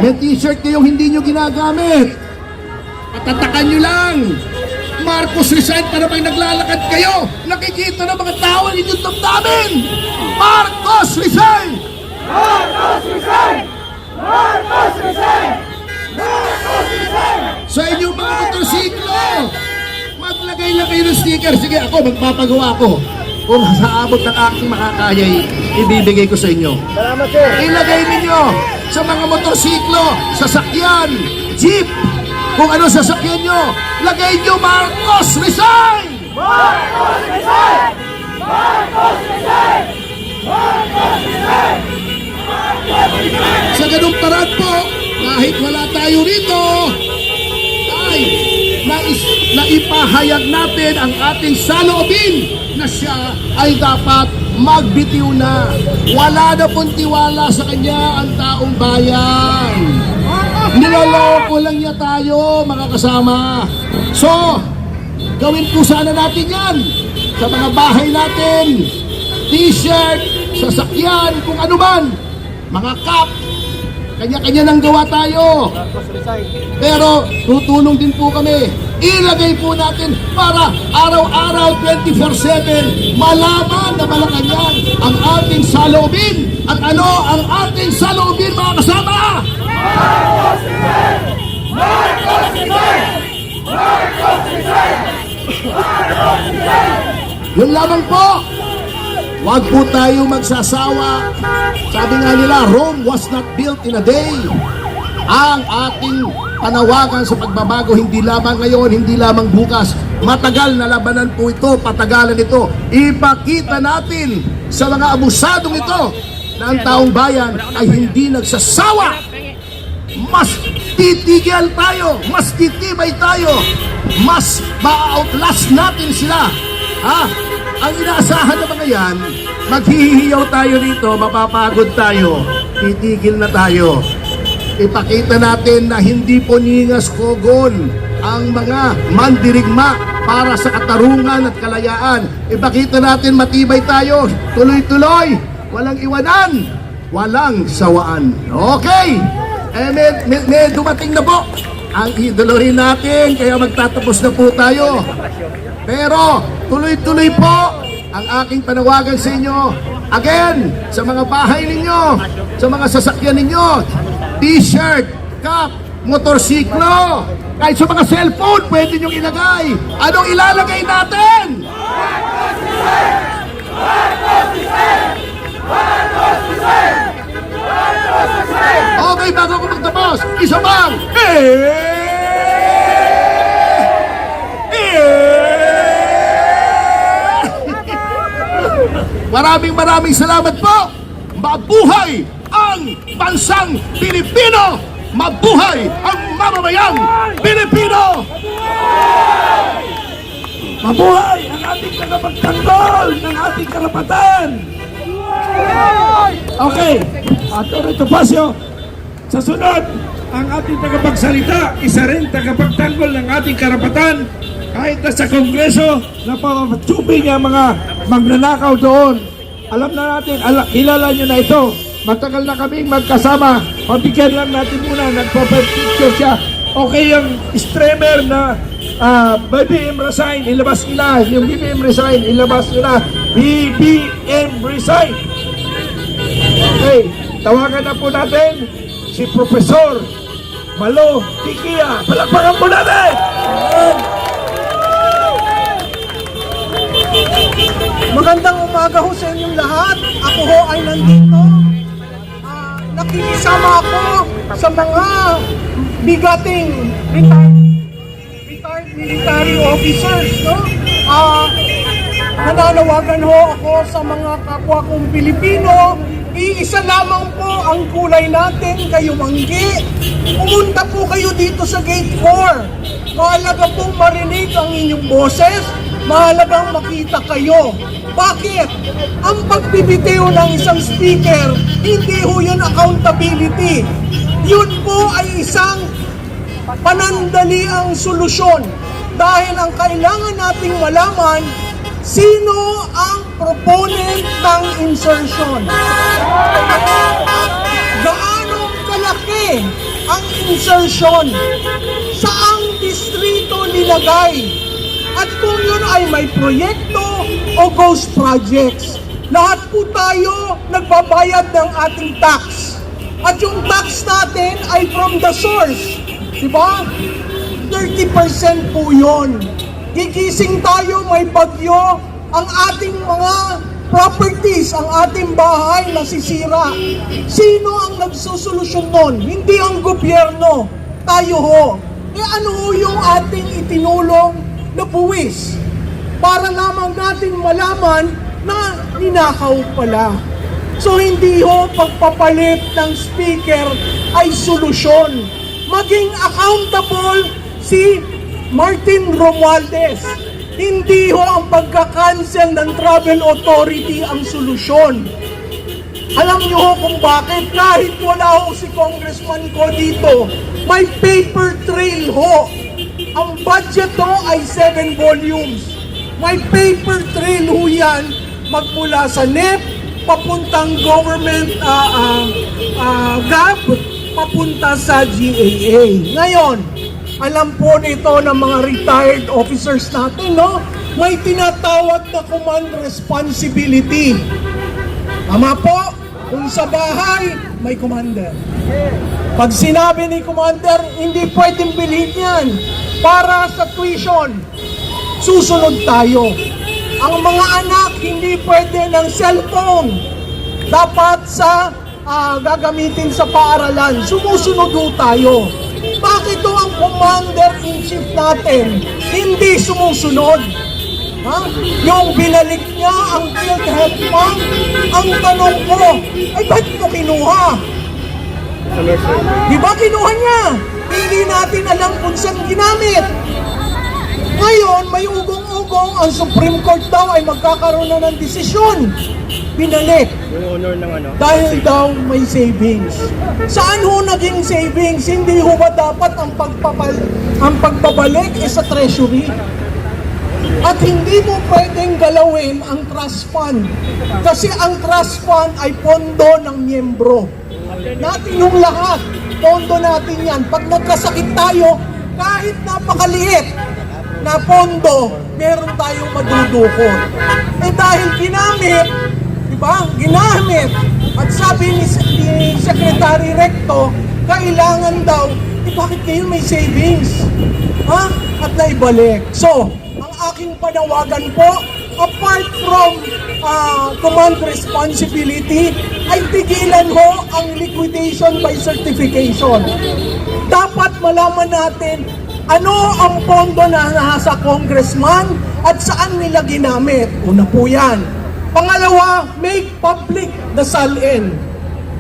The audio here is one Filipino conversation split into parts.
May t-shirt kayong hindi nyo ginagamit. Patatakan nyo lang. Marcos resign para pag naglalakad kayo, nakikita ng mga tao ang inyong damdamin. Marcos resign! Marcos resign! Marcos resign! Marcos resign! Sa inyong mga motorsiklo, maglagay lang kayo ng sticker. Sige, ako, magpapagawa ko. Kung sa abot ng aking makakaya, ibibigay ko sa inyo. Salamat, sir. Ilagay ninyo sa mga motorsiklo, sasakyan, jeep, kung ano sasakyan nyo, lagay nyo Marcos resign! Marcos resign! Marcos resign! Marcos resign! Sa ganung paraan po, kahit wala tayo rito, ay naipahayag natin ang ating saloobin na siya ay dapat magbitiw na. Wala na pong tiwala sa kanya ang taong bayan. Niloloko lang niya tayo, mga kasama. So, gawin po sana natin yan sa mga bahay natin, t-shirt, sasakyan, kung ano man, mga cup, kanya-kanya nang gawa tayo. Pero tutulong din po kami. Ilagay po natin para araw-araw 24/7 malaman na Malacanang ang ating saloobin. At ano ang ating saloobin, mga kasama? Marcos resign! Marcos resign! Marcos resign! Marcos resign! Yun lamang po. Huwag po tayo magsasawa. Sabi nga nila, Rome was not built in a day. Ang ating panawagan sa pagbabago, hindi lamang ngayon, hindi lamang bukas. Matagal na labanan po ito, patagalan ito. Ipakita natin sa mga abusadong ito na ang taong bayan ay hindi nagsasawa. Mas titigil tayo, mas titibay tayo, mas ma-outlast natin sila. Ang inaasahan na mga yan, maghihiyaw tayo dito, mapapagod tayo, titigil na tayo. Ipakita natin na hindi po ningas kogon ang mga mandirigma para sa katarungan at kalayaan. Ipakita natin matibay tayo, tuloy-tuloy, walang iwanan, walang sawaan. Okay, may dumating na po ang idolo rin natin, kaya magtatapos na po tayo. Pero tuloy-tuloy po ang aking panawagan sa inyo. Again, sa mga bahay ninyo, sa mga sasakyan ninyo, t-shirt, cup, motorsiklo, kahit sa mga cellphone, pwede nyo ilagay. Anong ilalagay natin? Marcos resign! Marcos resign! Marcos resign! Marcos resign! Okay, bago ko magtapos, isa bang? Maraming salamat po. Mabuhay ang bansang Pilipino. Mabuhay ang mamamayang Pilipino. Mabuhay ang ating tagapagtanggol ng ating karapatan! Okay, Atty. Topacio, sa sunod, ang ating tagapagsalita, isa rin tagapagtanggol ng ating karapatan, kahit na sa Kongreso, napapatsubi niya mga magnanakaw doon. Alam na natin, kilala nyo na ito. Matagal na kaming magkasama. Pabigyan lang natin muna, nagpapapicture siya. Okay yung streamer na BBM resign, ilabas nila. Yung BBM resign, ilabas nila. BBM resign. Okay, tawagan na po natin si Professor Malo Tikia. Palakpakan po natin! Magandang umaga ho sa inyong lahat. Ako ho ay nandito. Nakikisama ako sa mga bigating retired military officers. No? Nananawagan ho ako sa mga kapwa kong Pilipino. Iisa lamang po ang kulay natin, kayo manggi. Pumunta po kayo dito sa Gate 4. Mahalaga pong marinig ang inyong boses. Mahalagang makita kayo. Bakit? Ang pagbibitiw ng isang speaker, hindi ho yun accountability. Yun po ay isang panandaliang solusyon. Dahil ang kailangan nating malaman, sino ang proponent ng insertion? Gaano kalaki ang insertion, saang distrito nilagay, at kung yun ay may proyekto o ghost projects. Lahat po tayo nagbabayad ng ating tax. At yung tax natin ay from the source. Diba? 30% po yun. Gigising tayo, may bagyo, ang ating mga properties, ang ating bahay nasisira. Sino ang nagsusolusyon nun? Hindi ang gobyerno. Tayo ho. Ano ho yung ating itinulong na buwis? Para lamang natin malaman na ninakaw pala. So hindi ho pagpapalit ng speaker ay solusyon. Maging accountable si Martin Romualdez. Hindi ho ang pagka-cancel ng travel authority ang solusyon. Alam niyo ho kung bakit, kahit wala ho si Congressman ko dito, may paper trail ho. Ang budget ho ay 7 volumes. May paper trail ho yan magmula sa NEP, papuntang government GAB, papunta sa GAA. Ngayon, alam po nito ng mga retired officers natin, no? May tinatawag na command responsibility. Tama po, kung sa bahay, may commander. Pag sinabi ni commander, hindi pwedeng bilhin yan. Para sa tuition, susunod tayo. Ang mga anak, hindi pwede ng cellphone. Dapat sa gagamitin sa paaralan. Sumusunod ho tayo. Bakit ho ang commander-in-chief natin hindi sumusunod? Ha? Yung binalik niya ang PhilHealth Fund, ang tanong ko, ay ba't mo kinuha? Di ba kinuha niya? Hindi natin alam kung saan ginamit. Ngayon, may ugong-ugong, ang Supreme Court daw ay magkakaroon na ng desisyon. Binalik. Dahil daw may savings. Saan ho naging savings? Hindi ho ba dapat ang pagbabalik sa treasury? At hindi mo pwedeng galawin ang trust fund. Kasi ang trust fund ay pondo ng miyembro. Natin yung lahat. Pondo natin yan. Pag nagkasakit tayo, kahit napakaliit na pondo, meron tayong madudukot. Eh dahil ginamit, di ba? Ginamit. At sabi ni Secretary Recto, kailangan daw, bakit kayo may savings? Ha? At naibalik. So, ang aking panawagan po, apart from command responsibility, ay tigilan ho ang liquidation by certification. Dapat malaman natin ano ang pondo na nasa congressman at saan nila ginamit. Una po yan. Pangalawa, make public the SALN.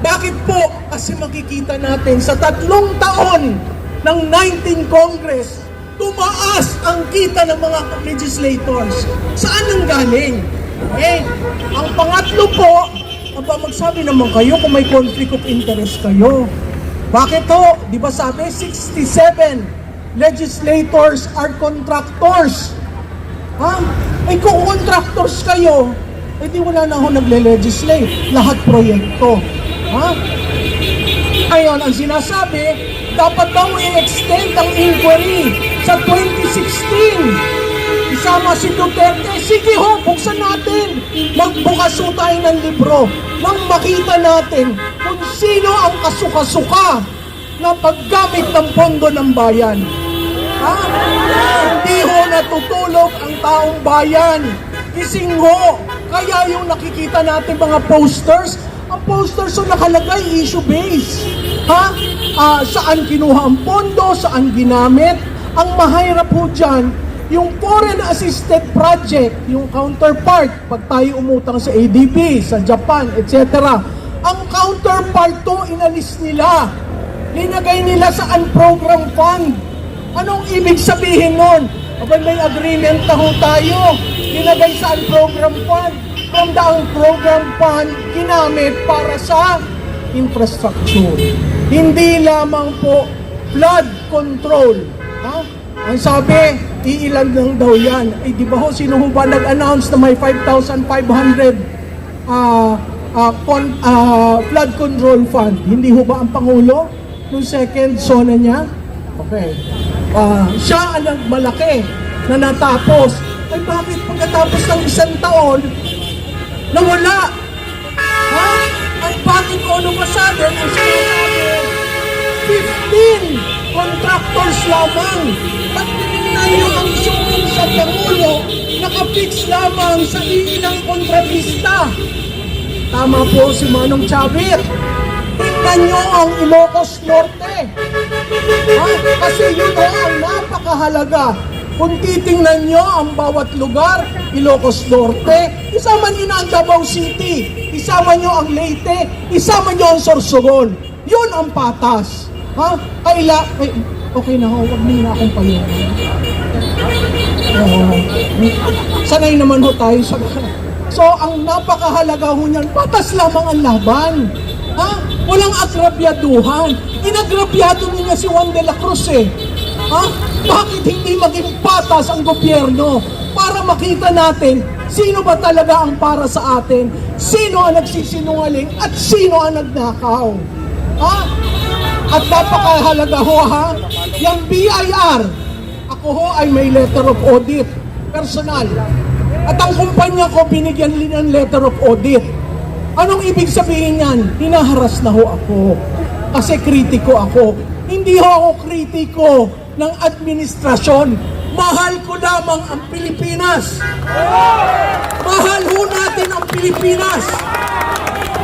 Bakit po? Kasi makikita natin sa 3 taon ng 19 Congress, tumaas ang kita ng mga legislators. Saan ang galing? Okay? Ang pangatlo po, magsabi naman kayo kung may conflict of interest kayo. Bakit ho? Di ba sabi, 67 legislators are contractors. Ha? Eh kung contractors kayo, eh di wala na ako nagle-legislate. Lahat proyekto. Ha? Ngayon, ang sinasabi, dapat daw i-extend ang inquiry sa 2016. Isama si Duterte. Sige ho, buksan natin. Magbukas ho tayo ng libro nang makita natin kung sino ang kasukasuka na paggamit ng pondo ng bayan. Ha? Hindi ho natutulog ang taong bayan. Ising ho. Kaya yung nakikita natin mga posters, ang posters so nakalagay issue-based. Ha? Saan kinuha ang pondo, saan ginamit. Ang mahirap ho dyan, yung foreign assisted project, yung counterpart, pag tayo umutang sa ADB, sa Japan, etc. Ang counterpart to, inalis nila. Linagay nila sa unprogrammed fund. Anong ibig sabihin nun? Abay may agreement na ho tayo. Linagay sa unprogrammed fund. From the unprogrammed fund, ginamit para sa infrastructure. Hindi lamang po flood control. Ha? Ang sabi, iilan lang daw yan. Eh di ba ho, sino ho ba nag-announce na may 5,500 flood control fund? Hindi ho ba ang Pangulo? Yung second zona niya, okay. Siya ang nagmalaki na natapos. Ay bakit pagkatapos ng 1 taon, nawala? Ha? At bakit ano pa sa atin? Ang sinasabi, 15 contractors lamang. At tinignan nyo ang suking sa Pangulo, nakapix lamang sa ilang kontratista. Tama po si Manong Chavit. Tingnan nyo ang Ilocos Norte. Ha? Kasi yun ang napakahalaga. Kung titingnan nyo ang bawat lugar, Ilocos Norte, isama nyo na ang Davao City, isama nyo ang Leyte, isama nyo ang Sorsogon. Yun ang patas. Ha? Okay na ho, huwag niyo na akong paliwanag. Sanay naman ho tayo sa... So, ang napakahalaga ho niyan, patas lamang ang laban. Ha? Walang agrabyaduhan. Inagrabyado niya si Juan de la Cruz eh. Ha? Bakit hindi maging patas ang gobyerno? Para makita natin sino ba talaga ang para sa atin, sino ang nagsisinungaling, at sino ang nagnakaw. Ha? At napakahalaga ho ha, yung BIR, ako ho ay may letter of audit, personal. At ang kumpanya ko binigyan din ng letter of audit. Anong ibig sabihin yan? Hinaharas na ho ako. Kasi kritiko ako. Hindi ho ako kritiko ng administrasyon. Mahal ko lamang ang Pilipinas. Mahal ho natin ang Pilipinas.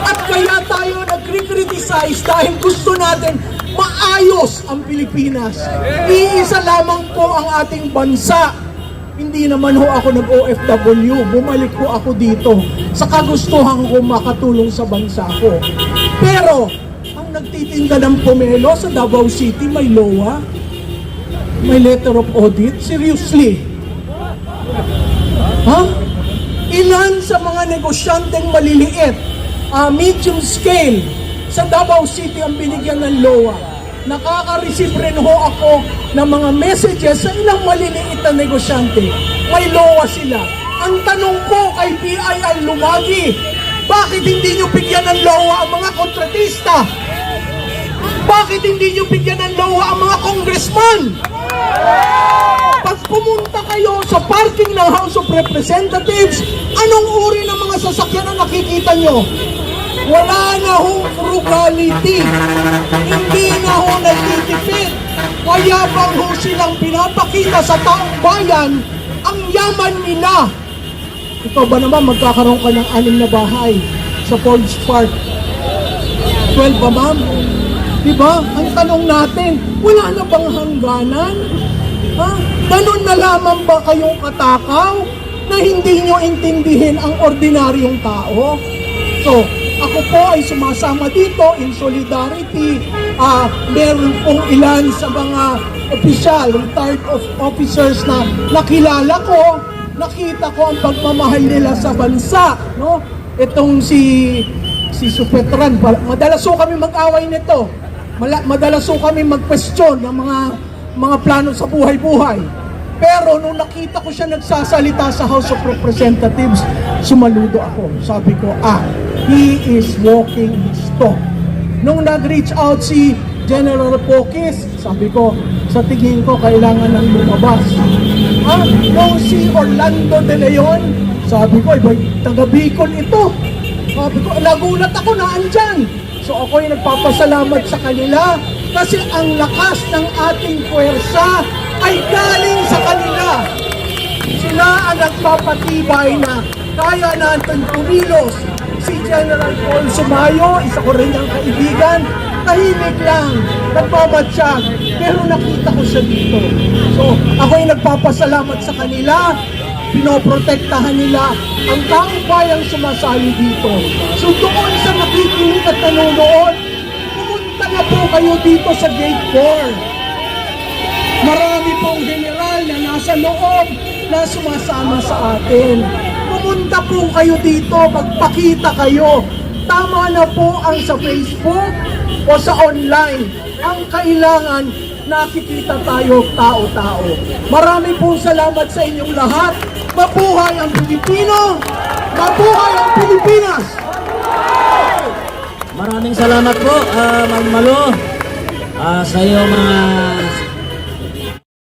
At kaya tayo nagkri-criticize dahil gusto natin maayos ang Pilipinas. Iisa lamang po ang ating bansa. Hindi naman ho ako nag-OFW. Bumalik ho ako dito sa kagustuhan ko makatulong sa bansa ko. Pero, ang nagtitinda ng pomelo sa Davao City may LOA, may letter of audit. Seriously? Ha? Ilan sa mga negosyanteng maliliit, medium scale, sa Davao City ang binigyan ng LOA. Nakaka-receive rin ho ako ng mga messages sa ilang maliliit na negosyante. May LOA sila. Ang tanong ko kay BIR Lumagi, bakit hindi nyo bigyan ng LOA ang mga kontratista? Bakit hindi nyo bigyan ng LOA ang mga congressman? Pag pumunta kayo sa parking ng House of Representatives, anong uri ng mga sasakyan na nakikita nyo? Wala na hong frugality. Hindi na ho nagtitipid. Kaya bang ho silang pinapakita sa taong bayan ang yaman nila? Ikaw ba naman magkakaroon ka ng 6 na bahay sa Forge Park? 12 ba ma'am? Diba? Ang tanong natin, wala na bang hangganan? Ha? Ganun na lamang ba kayong katakaw na hindi nyo intindihin ang ordinaryong tao? So, ako po ay sumasama dito in solidarity. Meron pong ilan sa mga opisyal, retired officers na nakilala ko, nakita ko ang pagmamahal nila sa bansa. No? Itong si Supetran, madalas ho kami mag-away nito. Madalas ho kami mag-question ng mga plano sa buhay-buhay. Pero nung nakita ko siya nagsasalita sa House of Representatives, sumaludo ako. Sabi ko, he is walking his talk. Nung nag-reach out si General Pokis, sabi ko, sa tingin ko, kailangan nang lumabas. Nung si Orlando De Leon, sabi ko, taga Bicol ito. Sabi ko, nagulat ako na andyan. So ako ay nagpapasalamat sa kanila kasi ang lakas ng ating puwersa ay galing sa kanila. Sila ang nagpapatibay na kaya natin kumilos. Si General Paul Sumayo, isa ko rin ang kaibigan, tahimik lang, nagbabatsyag, pero nakita ko siya dito. So, ako ay nagpapasalamat sa kanila, pinoprotektahan nila ang taong bayang sumasali dito. So, doon sa nakikinig at nanonood, pumunta na po kayo dito sa Gate 4. Marami pong general na nasa loob na sumasama sa atin. Pumunta po kayo dito, magpakita kayo. Tama na po ang sa Facebook o sa online. Ang kailangan, nakikita tayo tao-tao. Marami pong salamat sa inyong lahat. Mabuhay ang Pilipino! Mabuhay ang Pilipinas! Maraming salamat po, Ma'am Malo. sa iyo mga